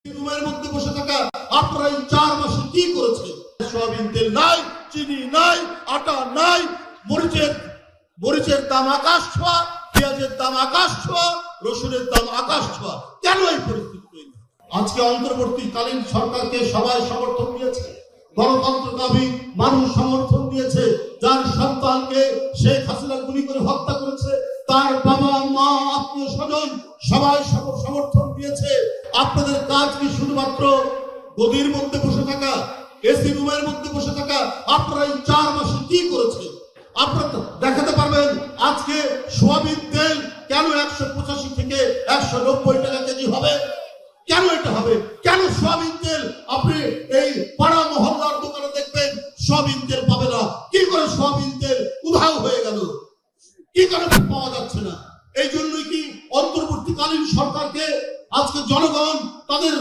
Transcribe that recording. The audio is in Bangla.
রুমের মধ্যে বসে থাকা আপনারা এই 4 মাসে কি করেছে? সয়াবিন তেল নাই, চিনি নাই, আটা নাই, মরিচের দাম আকাশ ছোঁয়া, পেঁয়াজের দাম আকাশ ছোঁয়া, রসুনের দাম আকাশ ছোঁয়া। কেন এই পরিস্থিতি তৈরি? আজকে অন্তর্বর্তীকালীন সরকারকে সবাই সমর্থন দিয়েছে, গণতন্ত্রকামী মানুষ সমর্থন দিয়েছে। যার সন্তানকে শেখ হাসিনা গুলি করে হত্যা করেছে, তার বাবা মা আত্মীয় স্বজন সবাই সমর্থন দিয়েছে। আপনাদের কাজ কি শুধুমাত্র গদির মধ্যে বসে থাকা, এসি রুমের মধ্যে বসে থাকা? আপনারা এই 4 মাসে কি করেছে? আপনারা দেখাতে পারবেন আজকে সোয়াবিন তেল কেন 185 থেকে 190 টাকা কেজি হবে? কেন এটা হবে? কেন সোয়াবিন তেল আপনি এই পাড়া মহল্লার দোকানে দেখবেন সোয়াবিন তেল পাবে না? কি করে সোয়াবিন তেল উধাও হয়ে গেল? কি করে পাওয়া যাচ্ছে না? এই জন্যই কি অন্তর্বর্তীকালীন সরকারকে আজকে জনগণ তাদের